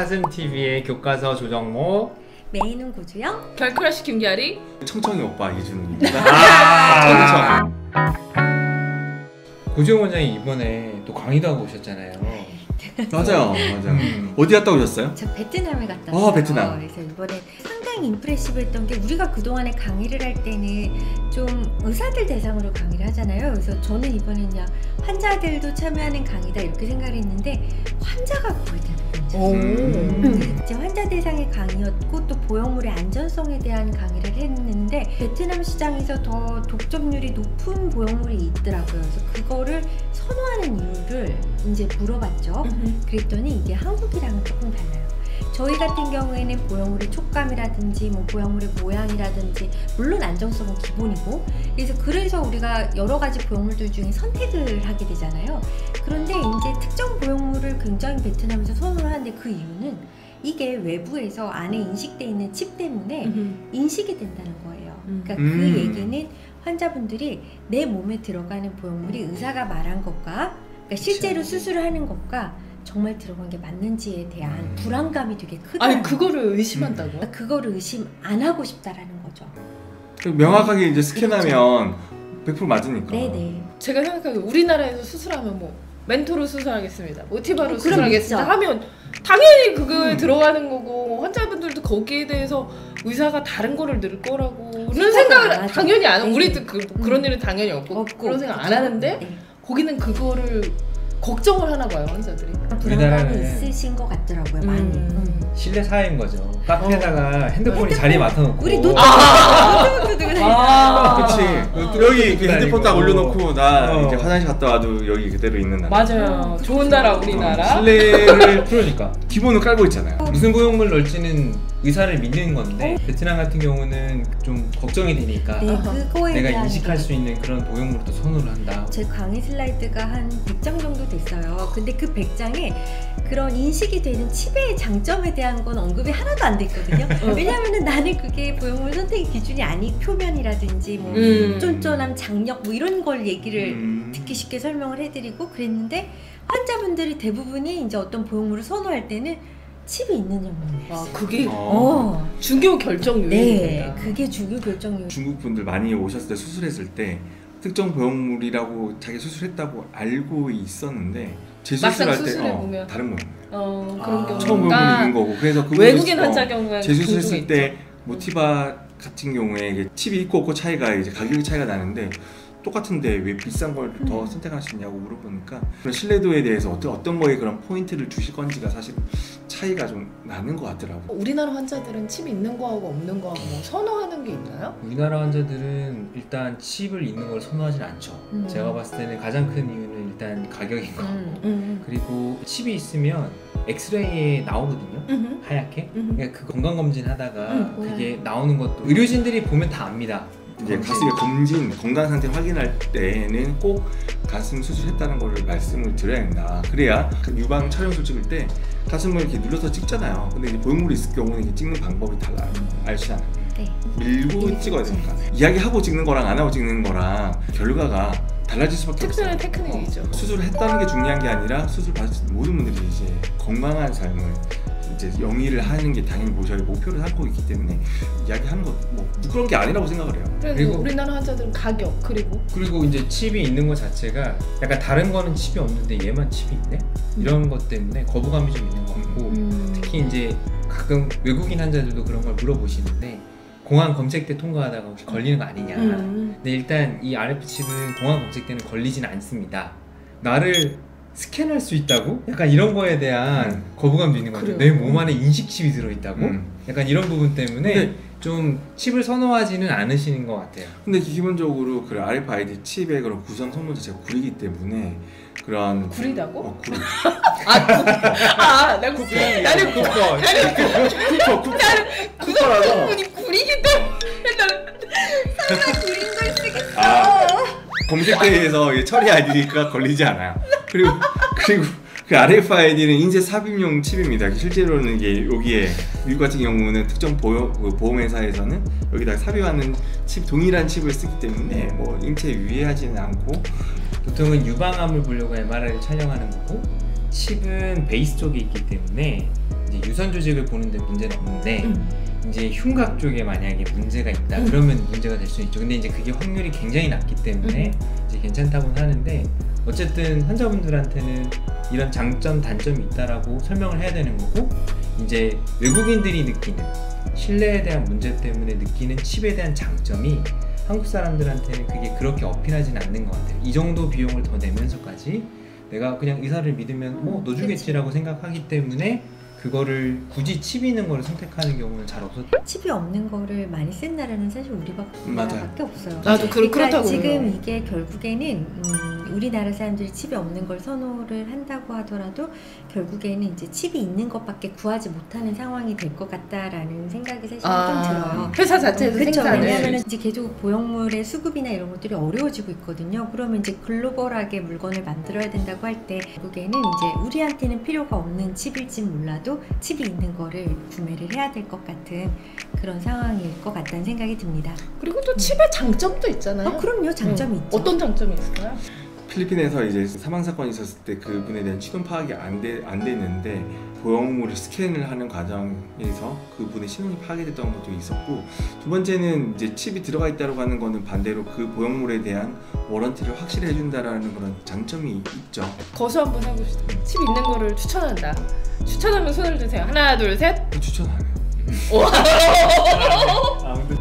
사슴TV의 교과서 조정모, 메인은 고주영, 결크러쉬 김기아리, 청청이 오빠 이준욱입니다. 고주영 원장이 이번에 또 강의도 하고 오셨잖아요. 맞아요. 어디 갔다 오셨어요? 저 베트남에 갔다 왔어요. 베트남. 그래서 이번에 상당히 임프레시브했던 게, 우리가 그동안에 강의를 할 때는 좀 의사들 대상으로 강의를 하잖아요. 그래서 저는 이번에 그냥 환자들도 참여하는 강의다 이렇게 생각을 했는데, 환자가 거의 대부분이었어요. 이제 환자 대상의 강의였고, 또 보형물의 안전성에 대한 강의를 했는데, 베트남 시장에서 더 독점률이 높은 보형물이 있더라고요. 그래서 그거를 선호하는 이유를 이제 물어봤죠. 그랬더니 이게 한국이랑은 조금 달라요. 저희 같은 경우에는 보형물의 촉감이라든지 뭐 보형물의 모양이라든지, 물론 안정성은 기본이고, 그래서 우리가 여러 가지 보형물들 중에 선택을 하게 되잖아요. 그런데 이제 특정 보형물을 굉장히 베트남에서 선호를 하는데, 그 이유는 이게 외부에서 안에 인식되어 있는 칩 때문에 인식이 된다는 거예요. 그러니까 그 얘기는 환자분들이 내 몸에 들어가는 보형물이 의사가 말한 것과, 그러니까 실제로 수술을 하는 것과 정말 들어간 게 맞는지에 대한 불안감이 되게 크다. 아니 그거를 의심한다고요? 그러니까 그거를 의심 안 하고 싶다라는 거죠. 명확하게 이제 스캔하면 100% 맞으니까. 네네. 제가 생각하기에 우리나라에서 수술하면 뭐 멘토로 수술하겠습니다, 모티바로 그럼 수술하겠습니다 있죠. 하면 당연히 그거에 들어가는 거고, 환자분들도 거기에 대해서 의사가 다른 거를 넣을 거라고는 생각을 당연히 안 하고, 우리도 그런 일은 당연히 없고 그런 생각 안 하는데, 네. 거기는 그거를 걱정을 하나 봐요, 환자들이. 불안감이 있으신 것 같더라고요, 많이. 실내 사회인 거죠. 카페에다가 핸드폰이 자리에 맡아놓고, 우리 노트북 들고 그렇지. 여기 노트북도 핸드폰 딱 아니고. 올려놓고 나 이제 화장실 갔다 와도 여기 그대로 있는 나라. 맞아요. 좋은 나라 우리나라. 실내를 그러니까 기본을 깔고 있잖아요. 무슨 보형물 넣을지는 의사를 믿는 건데, 베트남 같은 경우는 좀 걱정이 되니까 네, 그거에 내가 대한 인식할 게. 수 있는 그런 보형물을 또 선호를 한다. 제 강의 슬라이드가 한 100장 정도 됐어요. 근데 그 100장에 그런 인식이 되는 칩의 장점에 대한 건 언급이 하나도 안 됐거든요. 왜냐면은 나는 그게 보형물 선택의 기준이 아니, 표면이라든지 뭐 쫀쫀함, 장력 뭐 이런 걸 얘기를 듣기 쉽게 설명을 해드리고 그랬는데, 환자분들이 대부분이 이제 어떤 보형물을 선호할 때는 칩이 있는 점이에요. 그게 어. 중요 결정 네, 요인입니다. 그게 중요 결정이에요. 중국 분들 많이 오셨을 때 수술했을 때 특정 보형물이라고 자기 수술했다고 알고 있었는데, 재수술할 때 수술해보면. 다른 보형물. 그런 경우가 처음 보형물 있는 거고, 그래서 외국인 환자 경우에 재수술했을 때 모티바 같은 경우에 이게 칩이 있고 없고 차이가 이제 가격이 차이가 나는데, 똑같은데 왜 비싼 걸 더 선택하시냐고 물어보니까, 그런 신뢰도에 대해서 어떤 거에 그런 포인트를 주실 건지가 사실 차이가 좀 나는 것 같더라고요. 우리나라 환자들은 칩 있는 거하고 없는 거하고 뭐 선호하는 게 있나요? 우리나라 환자들은 일단 칩을 있는 걸 선호하진 않죠. 제가 봤을 때는 가장 큰 이유는 일단 가격인 거 같고, 그리고 칩이 있으면 엑스레이에 나오거든요. 하얗게. 그러니까 그 건강검진 하다가 그게 나오는 것도 의료진들이 보면 다 압니다. 이제 가슴의 검진, 건강 상태 확인할 때는 꼭 가슴 수술했다는 거를 말씀을 드려야 된다. 그래야 그 유방 촬영술 찍을 때 가슴을 이렇게 눌러서 찍잖아요. 근데 이제 보형물이 있을 경우는 이게 찍는 방법이 달라요. 아시잖아요. 네. 밀고 찍어야 되니까. 이야기하고 찍는 거랑 안 하고 찍는 거랑 결과가 달라질 수밖에 없어요. 특별한 테크닉이죠. 수술을 했다는 게 중요한 게 아니라, 수술 받으신 모든 분들이 이제 건강한 삶을 이제 영위를 하는 게 당연히 저희 목표를 삼고 있기 때문에, 이야기하는 거 뭐 부끄러운 게 아니라고 생각을 해요. 그리고 우리나라 환자들은 가격, 그리고 이제 칩이 있는 것 자체가 약간 다른 거는 칩이 없는데 얘만 칩이 있네? 이런 것 때문에 거부감이 좀 있는 것 같고, 특히 이제 가끔 외국인 환자들도 그런 걸 물어보시는데, 공항 검색대 통과하다가 혹시 걸리는 거 아니냐. 근데 일단 이 RF 칩은 공항 검색대는 걸리진 않습니다. 나를 스캔할 수 있다고? 약간 이런 거에 대한 거부감도 있는 것 같아요. 내 몸 안에 인식 칩이 들어있다고? 약간 이런 부분 때문에 좀 칩을 선호하지는 않으시는 것 같아요. 근데 기본적으로 그 RFID 칩의 그런 구성 성분 자체가 구리기 때문에 그런 구리다고? 구리. 나는 구리라고. 구성 성분이 구리기 때문에 구린 걸 쓰겠어. 검색대에서 처리 아이디가 걸리지 않아요. 그리고 그 RFID는 인쇄 삽입용 칩입니다. 실제로는 이게 여기에 미국 같은 경우는 특정 보험회사에서는 여기다가 삽입하는 칩, 동일한 칩을 쓰기 때문에 뭐 인체에 유해하지는 않고, 보통은 유방암을 보려고 MRI를 촬영하는 거고, 칩은 베이스 쪽에 있기 때문에 이제 이제 유선 조직을 보는데 문제는 없는데 이제 흉곽 쪽에 만약에 문제가 있다 그러면 문제가 될 수 있죠. 근데 이제 그게 확률이 굉장히 낮기 때문에 이제 괜찮다고는 하는데 어쨌든 환자분들한테는 이런 장점 단점이 있다라고 설명을 해야 되는 거고 이제 외국인들이 느끼는 신뢰에 대한 문제 때문에 느끼는 칩에 대한 장점이 한국 사람들한테는 그게 그렇게 어필하진 않는 것 같아요. 이 정도 비용을 더 내면서까지 내가 그냥 의사를 믿으면 넣어주겠지라고 생각하기 때문에 그거를 굳이 칩이 있는 거를 선택하는 경우는 잘 없었죠. 칩이 없는 거를 많이 쓴 나라는 사실 우리밖에 없어요. 나도 그렇다고. 지금 이게 결국에는 우리나라 사람들이 칩이 없는 걸 선호를 한다고 하더라도 결국에는 이제 칩이 있는 것밖에 구하지 못하는 상황이 될 것 같다라는 생각이 사실 좀 들어요. 회사 자체에서 그렇죠. 생산을. 왜냐하면 이제 계속 보형물의 수급이나 이런 것들이 어려워지고 있거든요. 그러면 이제 글로벌하게 물건을 만들어야 된다고 할 때 결국에는 이제 우리한테는 필요가 없는 칩일지 몰라도 칩이 있는 거를 구매를 해야 될 것 같은 그런 상황일 것 같다는 생각이 듭니다. 그리고 또 칩의 장점도 있잖아요. 그럼요. 장점이 있죠. 어떤 장점이 있을까요? 필리핀에서 이제 사망 사건이 있었을 때 그분에 대한 신원 파악이 안 됐는데 보형물을 스캔을 하는 과정에서 그분의 신원이 파악이 됐던 것도 있었고, 두 번째는 이제 칩이 들어가 있다고 하는 거는 반대로 그 보형물에 대한 워런티를 확실히 해준다라는 그런 장점이 있죠. 거수 한번 해봅시다. 칩 있는 거를 추천한다. 추천하면 손을 드세요. 하나, 둘, 셋. 추천 안 해요. 아무튼